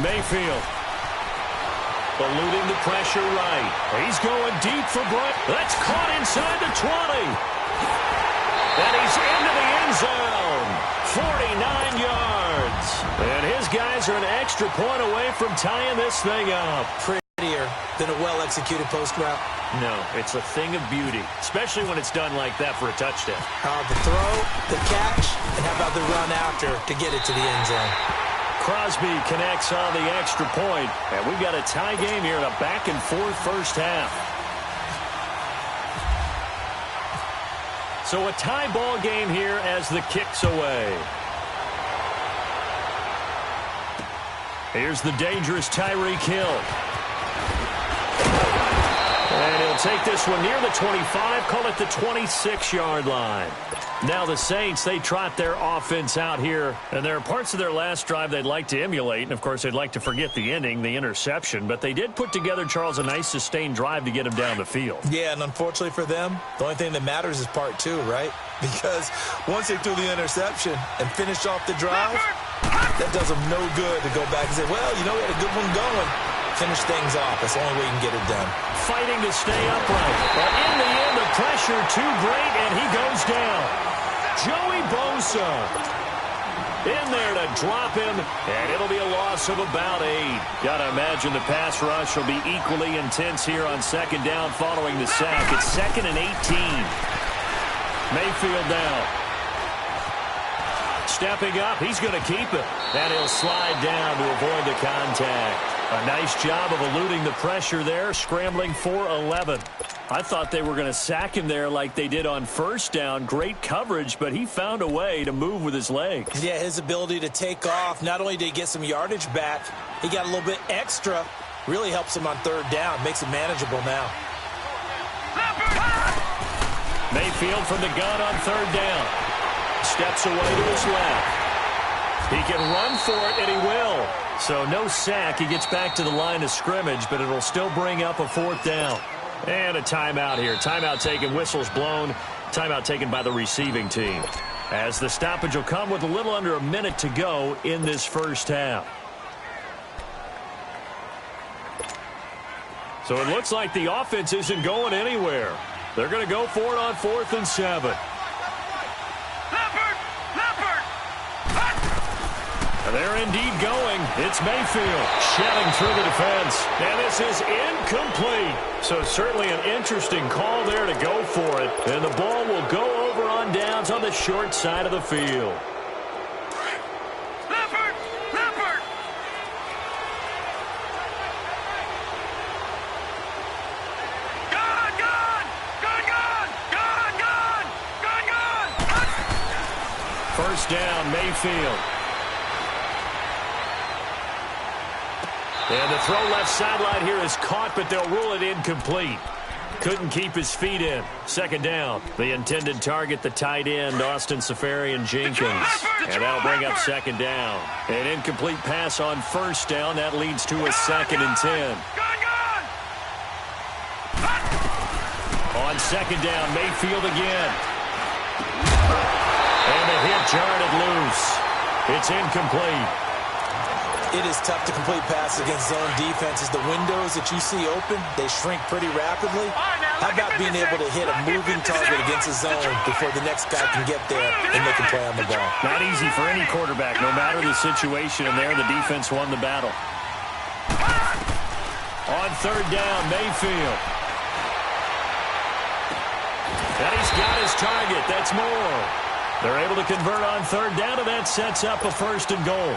Mayfield. Eluding the pressure right. He's going deep for Bryant. That's caught inside the 20. And he's into the end zone. 49 yards. And his guys are an extra point away from tying this thing up. Prettier than a well-executed post route. No, it's a thing of beauty, especially when it's done like that for a touchdown. The throw, the catch, and how about the run after to get it to the end zone? Crosby connects on the extra point, and we've got a tie game here in a back-and-forth first half. So a tie ball game here as the kick's away. Here's the dangerous Tyreek Hill. And he'll take this one near the 25, call it the 26-yard line. Now the Saints, they trot their offense out here, and there are parts of their last drive they'd like to emulate, and of course they'd like to forget the ending, the interception, but they did put together, Charles, a nice sustained drive to get him down the field. Yeah, and unfortunately for them, the only thing that matters is part two, right? Because once they threw the interception and finished off the drive, that does them no good to go back and say, well, you know, we had a good one going. Finish things off. That's the only way you can get it done. Fighting to stay upright. But in the end, the pressure too great, and he goes down. Joey Bosa in there to drop him, and it'll be a loss of about 8. Gotta imagine the pass rush will be equally intense here on second down following the sack. It's 2nd and 18. Mayfield down. Stepping up, he's going to keep it. And he'll slide down to avoid the contact. A nice job of eluding the pressure there, scrambling for 11. I thought they were going to sack him there like they did on first down. Great coverage, but he found a way to move with his legs. Yeah, his ability to take off, not only did he get some yardage back, he got a little bit extra. Really helps him on third down, makes it manageable now. Mayfield from the gun on third down. Steps away to his left. He can run for it, and he will. So no sack. He gets back to the line of scrimmage, but it'll still bring up a 4th down. And a timeout here. Timeout taken, whistles blown. Timeout taken by the receiving team. As the stoppage will come with a little under a minute to go in this first half. So it looks like the offense isn't going anywhere. They're going to go for it on 4th and 7. They're indeed going. It's Mayfield shedding through the defense. And this is incomplete. So certainly an interesting call there to go for it. And the ball will go over on downs on the short side of the field. First down, Mayfield. And the throw left sideline here is caught, but they'll rule it incomplete. Couldn't keep his feet in. Second down. The intended target, the tight end, Austin Seferian-Jenkins. And that'll bring up second down. An incomplete pass on first down. That leads to a 2nd and 10. On second down, Mayfield again. And the hit jarred it loose. It's incomplete. It is tough to complete passes against zone defenses. The windows that you see open, they shrink pretty rapidly. How about being able to hit a moving target against a zone before the next guy can get there and make a play on the ball? Not easy for any quarterback, no matter the situation. And there, the defense won the battle. On third down, Mayfield. And he's got his target. That's more. They're able to convert on third down, and that sets up a 1st and goal.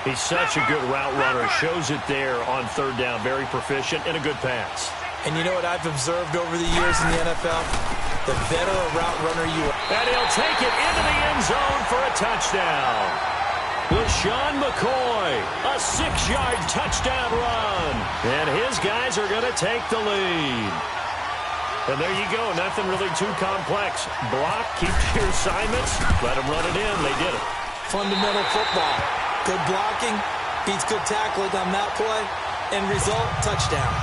He's such a good route runner. Shows it there on third down. Very proficient and a good pass. And you know what I've observed over the years in the NFL? The better a route runner you are. And he'll take it into the end zone for a touchdown. LaShawn McCoy, a 6-yard touchdown run. And his guys are going to take the lead. And there you go. Nothing really too complex. Block, keep to your assignments, let them run it in. They did it. Fundamental football. Good blocking, beats good tackling on that play, and result, touchdown.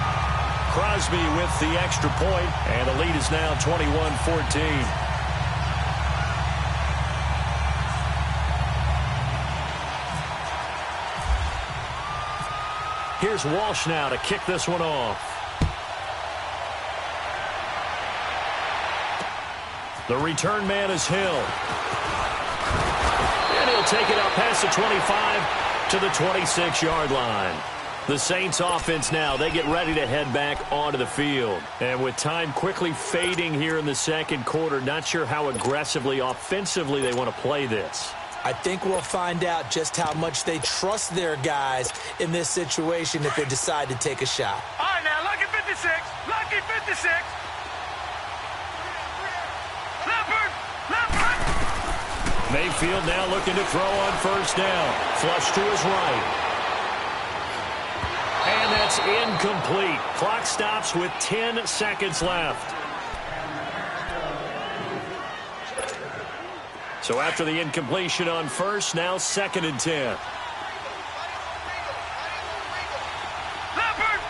Crosby with the extra point, and the lead is now 21-14. Here's Walsh now to kick this one off. The return man is Hill. And he'll take it out past the 25 to the 26-yard line. The Saints offense now, they get ready to head back onto the field. And with time quickly fading here in the second quarter, not sure how aggressively, offensively they want to play this. I think we'll find out just how much they trust their guys in this situation if they decide to take a shot. All right, now, lucky 56. Lucky 56. Leopard. Mayfield now looking to throw on first down. Flush to his right. And that's incomplete. Clock stops with 10 seconds left. So after the incompletion on first, now 2nd and 10. Leopard.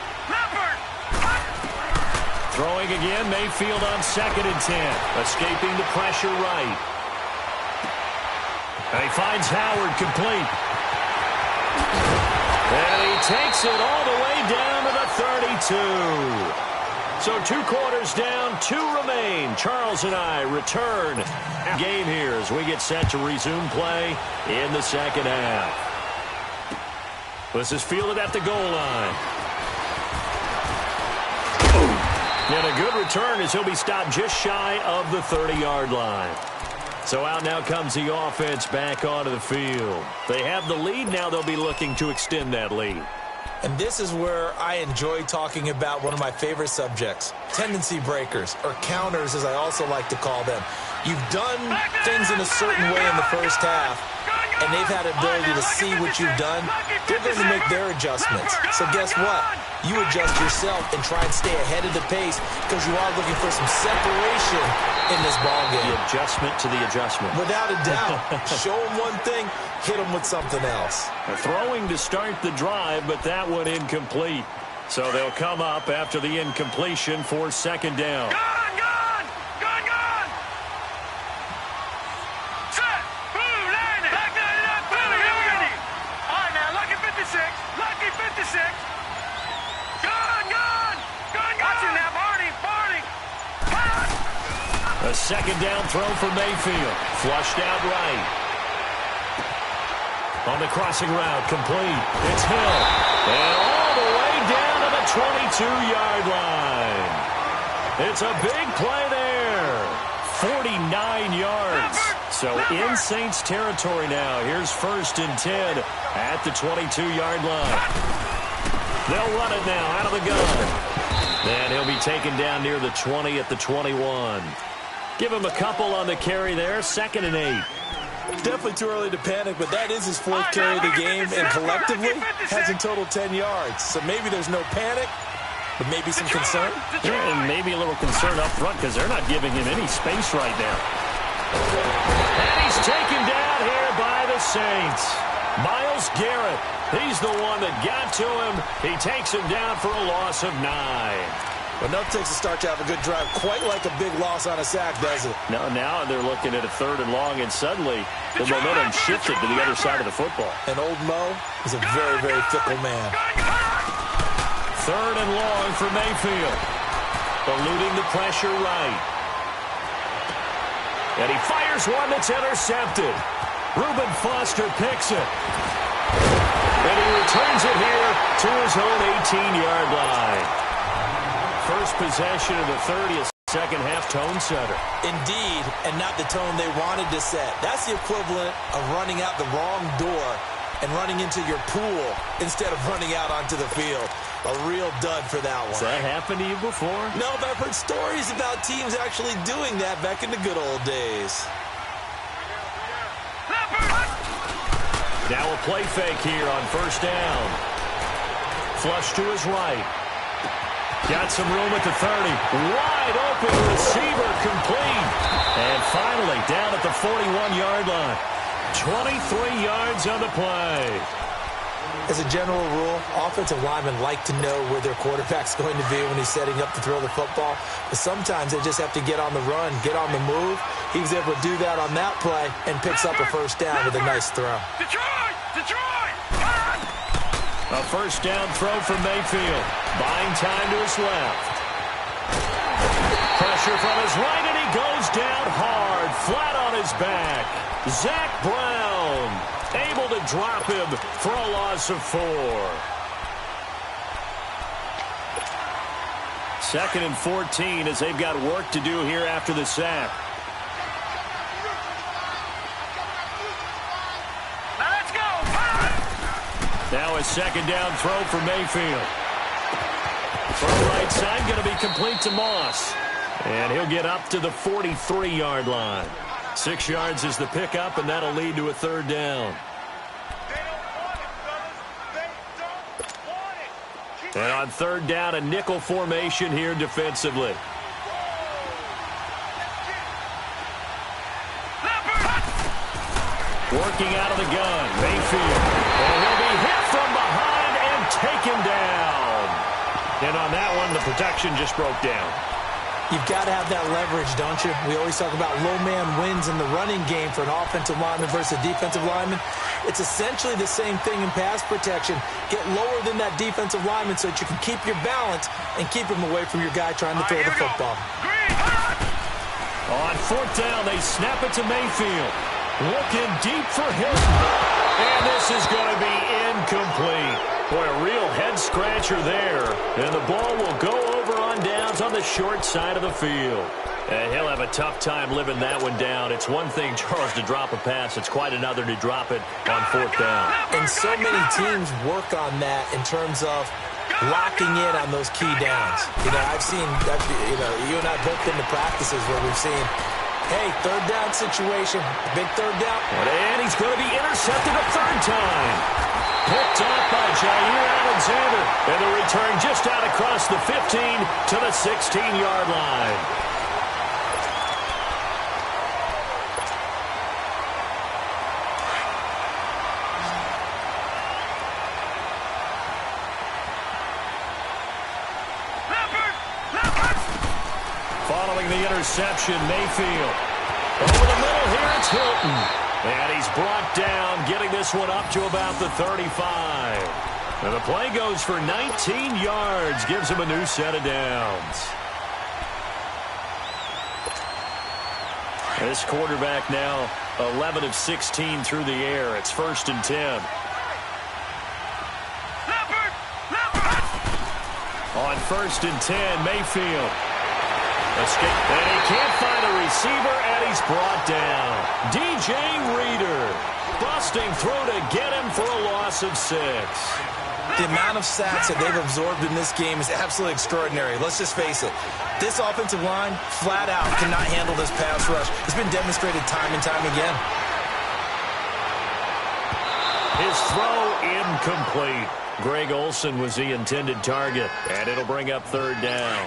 Throwing again, Mayfield on 2nd and 10. Escaping the pressure right. And he finds Howard complete. And he takes it all the way down to the 32. So 2 quarters down, 2 remain. Charles and I return game here as we get set to resume play in the second half. This is fielded at the goal line. And a good return as he'll be stopped just shy of the 30-yard line. So out now comes the offense back onto the field. They have the lead. Now they'll be looking to extend that lead. And this is where I enjoy talking about one of my favorite subjects, tendency breakers, or counters as I also like to call them. You've done things in a certain way in the first half, and they've had the ability to see what you've done. They're going to make their adjustments. So guess what? You adjust yourself and try and stay ahead of the pace because you are looking for some separation in this ballgame. The adjustment to the adjustment. Without a doubt. Show them one thing, hit them with something else. Throwing to start the drive, but that one incomplete. So they'll come up after the incompletion for 2nd down. Gone. Set. Boom, landed. Back up. Boom, here we go. All right, now, lucky 56. Lucky 56. Gone. Watch it now, Barney. A 2nd down throw for Mayfield. Flushed out right. On the crossing route, complete. It's Hill. And all the way down to the 22-yard line. It's a big play there. 49 yards. So in Saints territory now. Here's 1st and 10 at the 22-yard line. They'll run it now out of the gun. And he'll be taken down near the 20 at the 21. Give him a couple on the carry there. 2nd and 8. Definitely too early to panic, but that is his 4th carry of the game, and collectively has in total 10 yards. So maybe there's no panic, but maybe some concern. Yeah, and maybe a little concern up front because they're not giving him any space right now. And he's taken down here by the Saints. Myles Garrett, he's the one that got to him. He takes him down for a loss of 9. Enough takes a start to have a good drive, quite like a big loss on a sack, does it? No, now they're looking at a 3rd and long, and suddenly the momentum shifted to the other side of the football. And old Mo is a very, very fickle man. 3rd and long for Mayfield. Eluding the pressure right. And he fires one that's intercepted. Reuben Foster picks it. And he returns it here to his own 18-yard line. First possession of the 30th, second half tone setter. Indeed, and not the tone they wanted to set. That's the equivalent of running out the wrong door and running into your pool instead of running out onto the field. A real dud for that one. Has that happened to you before? No, but I've heard stories about teams actually doing that back in the good old days. Now a play fake here on 1st down. Flush to his right. Got some room at the 30. Wide open receiver complete. And finally down at the 41-yard line. 23 yards on the play. As a general rule, offensive linemen like to know where their quarterback's going to be when he's setting up to throw the football. But sometimes they just have to get on the run, get on the move. He was able to do that on that play and picks up a 1st down with a nice throw. Detroit! A first down throw from Mayfield. Buying time to his left. Pressure from his right, and he goes down hard, flat on his back. Zach Brown able to drop him for a loss of 4. 2nd and 14 as they've got work to do here after the sack. Let's go. Now a second down throw for Mayfield. Throw right side going to be complete to Moss. And he'll get up to the 43-yard line. 6 yards is the pickup, and that'll lead to a 3rd down. And on 3rd down, a nickel formation here defensively. Working out of the gun, Mayfield. And he'll be hit from behind and taken down. And on that one, the protection just broke down. You've got to have that leverage, don't you? We always talk about low man wins in the running game for an offensive lineman versus a defensive lineman. It's essentially the same thing in pass protection. Get lower than that defensive lineman so that you can keep your balance and keep him away from your guy trying to throw the football. On 4th down, they snap it to Mayfield. Looking deep for Hilton. And this is going to be incomplete. Boy, a real head-scratcher there. And the ball will go over on downs on the short side of the field. And he'll have a tough time living that one down. It's one thing, Charles, to drop a pass. It's quite another to drop it on 4th down. And so many teams work on that in terms of locking in on those key downs. I've seen, you and I both been to practices where we've seen, hey, 3rd down situation, big 3rd down. And he's going to be intercepted a 3rd time. Picked off by Jair Alexander. And the return just out across the 15 to the 16-yard line. Following the interception, Mayfield. Over the middle here, it's Hilton. And he's brought down, getting this one up to about the 35. And the play goes for 19 yards, gives him a new set of downs. This quarterback now 11 of 16 through the air. It's 1st and 10. On 1st and 10, Mayfield. Escape, and he can't find a receiver, and he's brought down. DJ Reader busting through to get him for a loss of 6. The amount of sacks that they've absorbed in this game is absolutely extraordinary. Let's just face it. This offensive line, flat out, cannot handle this pass rush. It's been demonstrated time and time again. His throw incomplete. Greg Olsen was the intended target, and it'll bring up 3rd down.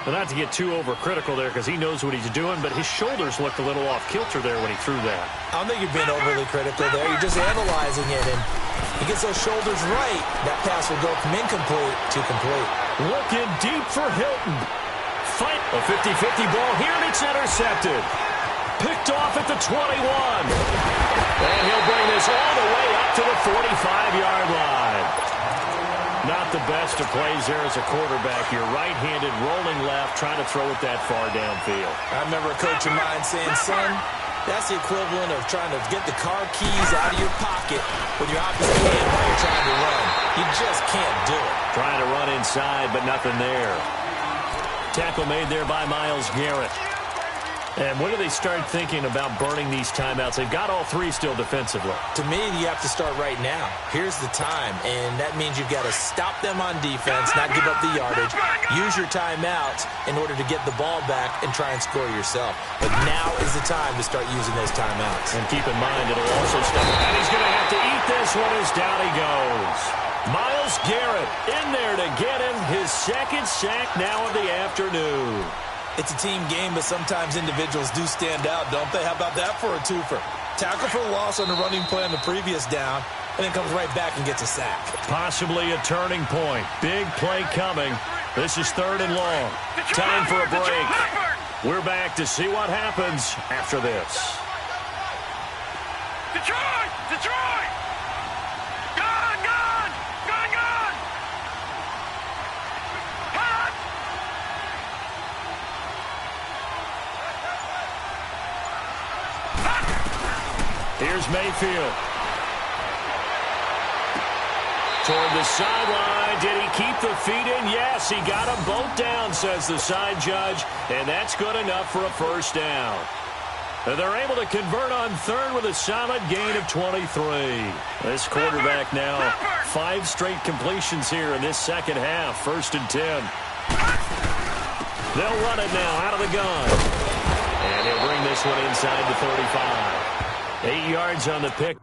Well, not to get too overcritical there because he knows what he's doing, but his shoulders looked a little off kilter there when he threw that. I don't think you're being overly critical there. You're just analyzing it, and he gets those shoulders right. That pass will go from incomplete to complete. Looking deep for Hilton. Fight a 50-50 ball here, and it's intercepted. Picked off at the 21. And he'll bring this all the way up to the 45-yard line. Not the best of plays there as a quarterback. You're right-handed, rolling left, trying to throw it that far downfield. I remember a coach of mine saying, son, that's the equivalent of trying to get the car keys out of your pocket with your opposite hand while you're trying to run. You just can't do it. Trying to run inside, but nothing there. Tackle made there by Myles Garrett. And when do they start thinking about burning these timeouts? They've got all 3 still defensively. To me, you have to start right now. Here's the time, and that means you've got to stop them on defense, not give up the yardage, use your timeouts in order to get the ball back and try and score yourself. But now is the time to start using those timeouts. And keep in mind, it'll also stop. And he's going to have to eat this one as down he goes. Myles Garrett in there to get him his 2nd sack now of the afternoon. It's a team game, but sometimes individuals do stand out, don't they? How about that for a twofer? Tackle for a loss on the running play on the previous down, and then comes right back and gets a sack. Possibly a turning point. Big play coming. This is 3rd and long. Time for a break. We're back to see what happens after this. Detroit! Detroit! Gun! Gun! Gun! Gun! Here's Mayfield. Toward the sideline. Did he keep the feet in? Yes, he got them both down, says the side judge. And that's good enough for a first down. And they're able to convert on third with a solid gain of 23. This quarterback now 5 straight completions here in this second half. 1st and 10. They'll run it now out of the gun. And he'll bring this one inside the 35. 8 yards on the pick.